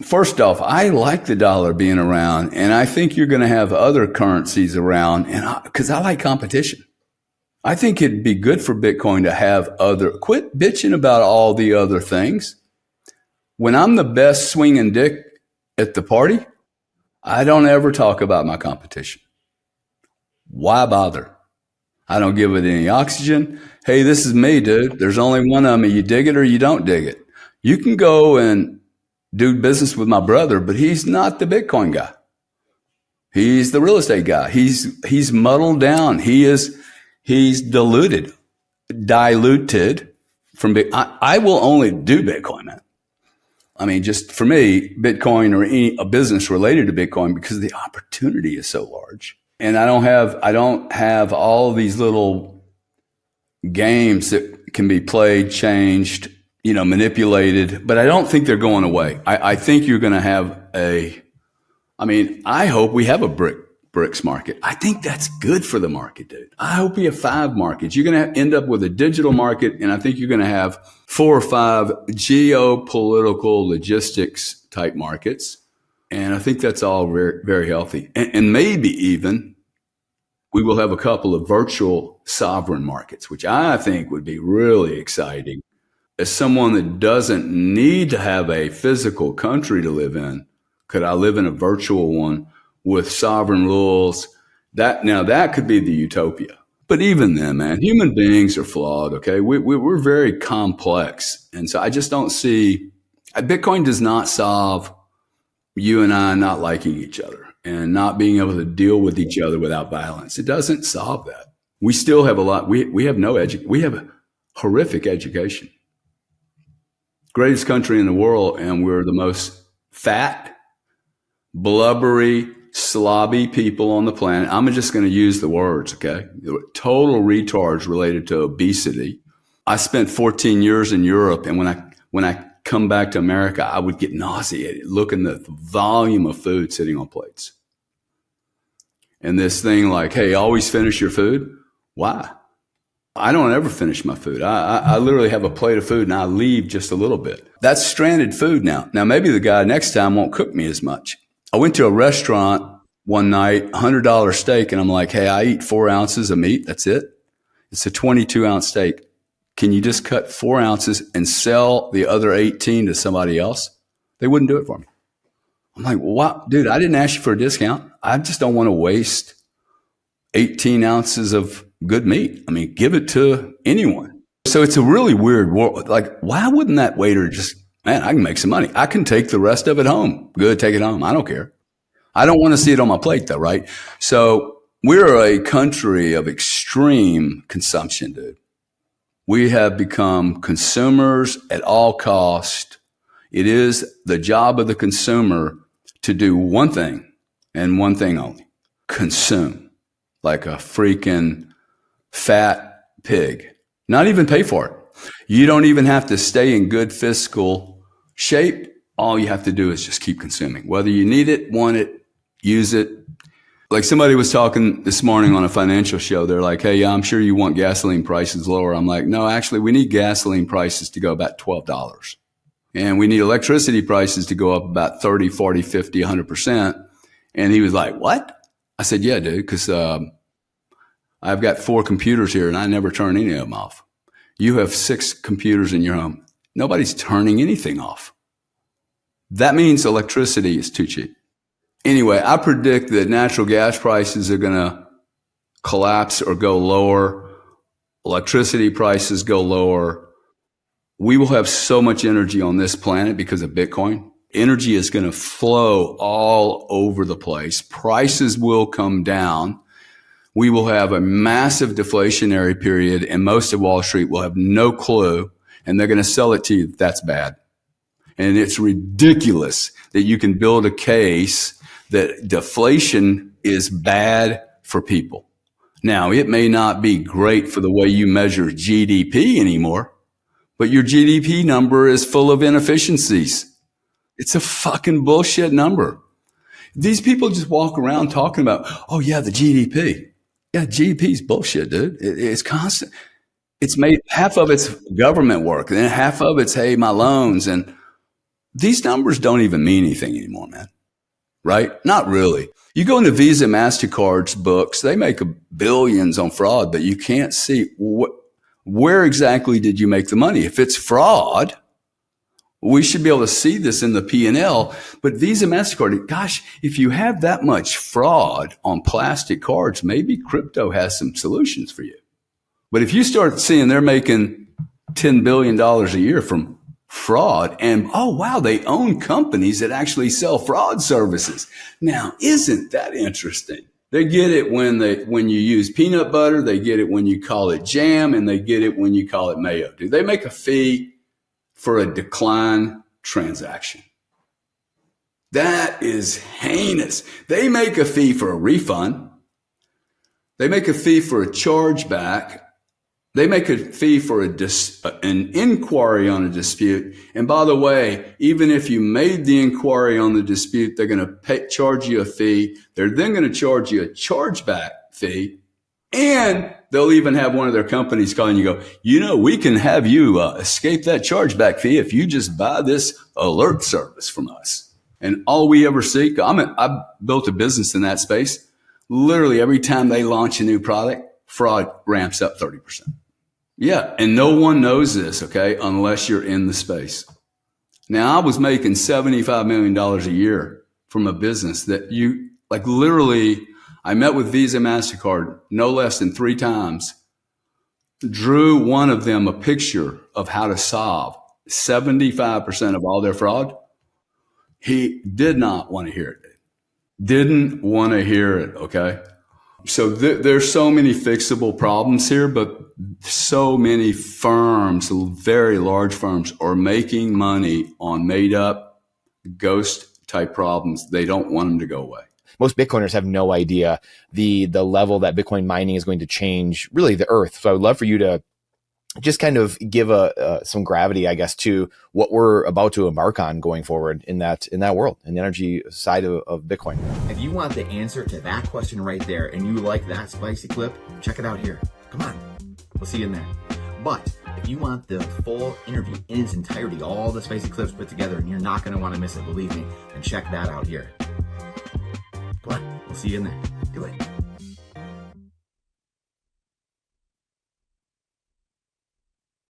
first off, I like the dollar being around, and I think you're going to have other currencies around, and because I like competition. I think it'd be good for Bitcoin to have quit bitching about all the other things. When I'm the best swinging dick at the party, I don't ever talk about my competition. Why bother? I don't give it any oxygen. Hey, this is me, dude. There's only one of me. You dig it or you don't dig it. You can go and do business with my brother, but he's not the Bitcoin guy. He's the real estate guy. He's muddled down. He's diluted from I will only do Bitcoin, man. I mean, just for me, Bitcoin or a business related to Bitcoin, because the opportunity is so large. And I don't have all these little games that can be played, changed, manipulated, but I don't think they're going away. I think you're going to have I hope we have a BRICS market. I think that's good for the market, dude. I hope we have 5 markets. You're going to end up with a digital market, and I think you're going to have 4 or 5 geopolitical logistics type markets. And I think that's all very, very healthy. And maybe even we will have a couple of virtual sovereign markets, which I think would be really exciting. As someone that doesn't need to have a physical country to live in, could I live in a virtual one with sovereign rules? That could be the utopia. But even then, man, human beings are flawed, okay? We're very complex. And so I just don't see, Bitcoin does not solve you and I not liking each other and not being able to deal with each other without violence. It doesn't solve that. We still have a lot, we have we have a horrific education. Greatest country in the world, and we're the most fat, blubbery, slobby people on the planet. I'm just going to use the words, okay? Total retards related to obesity. I spent 14 years in Europe, and when I come back to America, I would get nauseated looking at the volume of food sitting on plates. And this thing like, hey, always finish your food. Why? I don't ever finish my food. I literally have a plate of food and I leave just a little bit. That's stranded food now. Now, maybe the guy next time won't cook me as much. I went to a restaurant one night, $100 steak, and I'm like, hey, I eat 4 ounces of meat. That's it. It's a 22-ounce steak. Can you just cut 4 ounces and sell the other 18 to somebody else? They wouldn't do it for me. I'm like, wow, dude, I didn't ask you for a discount. I just don't want to waste 18 ounces of good meat. I mean, give it to anyone. So it's a really weird world. Like, why wouldn't that waiter just, man, I can make some money. I can take the rest of it home. Good, take it home. I don't care. I don't want to see it on my plate though, right? So we're a country of extreme consumption, dude. We have become consumers at all cost. It is the job of the consumer to do one thing and one thing only: consume like a freaking fat pig. Not even pay for it. You don't even have to stay in good fiscal shape. All you have to do is just keep consuming. Whether you need it, want it, use it. Like somebody was talking this morning on a financial show. They're like, hey, I'm sure you want gasoline prices lower. I'm like, no, actually, we need gasoline prices to go about $12. And we need electricity prices to go up about 30, 40, 50, 100%. And he was like, what? I said, yeah, dude, because I've got 4 computers here and I never turn any of them off. You have 6 computers in your home. Nobody's turning anything off. That means electricity is too cheap. Anyway, I predict that natural gas prices are going to collapse or go lower. Electricity prices go lower. We will have so much energy on this planet because of Bitcoin. Energy is going to flow all over the place. Prices will come down. We will have a massive deflationary period, and most of Wall Street will have no clue, and they're going to sell it to you that that's bad. And it's ridiculous that you can build a case that deflation is bad for people. Now, it may not be great for the way you measure GDP anymore, but your GDP number is full of inefficiencies. It's a fucking bullshit number. These people just walk around talking about, oh yeah, the GDP. Yeah, GDP is bullshit, dude. It's constant. It's made, half of it's government work, and then half of it's, hey, my loans. And these numbers don't even mean anything anymore, man. Right? Not really. You go into Visa, MasterCard's books, they make billions on fraud, but you can't see where exactly did you make the money. If it's fraud, we should be able to see this in the P&L. But Visa, MasterCard, gosh, if you have that much fraud on plastic cards, maybe crypto has some solutions for you. But if you start seeing they're making $10 billion a year from fraud, and oh wow, they own companies that actually sell fraud services. Now, isn't that interesting? They get it when you use peanut butter, they get it when you call it jam, and they get it when you call it mayo. Do they make a fee for a decline transaction? That is heinous. They make a fee for a refund. They make a fee for a chargeback. They make a fee for an inquiry on a dispute. And by the way, even if you made the inquiry on the dispute, they're going to charge you a fee. They're then going to charge you a chargeback fee. And they'll even have one of their companies calling you, go, we can have you escape that chargeback fee if you just buy this alert service from us. And all we ever see, I built a business in that space. Literally every time they launch a new product, fraud ramps up 30%. Yeah, and no one knows this, okay, unless you're in the space. Now, I was making $75 million a year from a business that literally, I met with Visa, MasterCard no less than 3 times, drew one of them a picture of how to solve 75% of all their fraud. He did not want to hear it. Didn't want to hear it, okay? So there's so many fixable problems here, but so many firms, very large firms, are making money on made up ghost type problems. They don't want them to go away. Most Bitcoiners have no idea the level that Bitcoin mining is going to change really the earth. So I would love for you to just kind of give some gravity, I guess, to what we're about to embark on going forward in that world, in the energy side of Bitcoin. If you want the answer to that question right there and you like that spicy clip, check it out here. Come on, we'll see you in there. But if you want the full interview in its entirety, all the spicy clips put together, and you're not going to want to miss it, believe me, then check that out here. Come on, we'll see you in there. Good luck.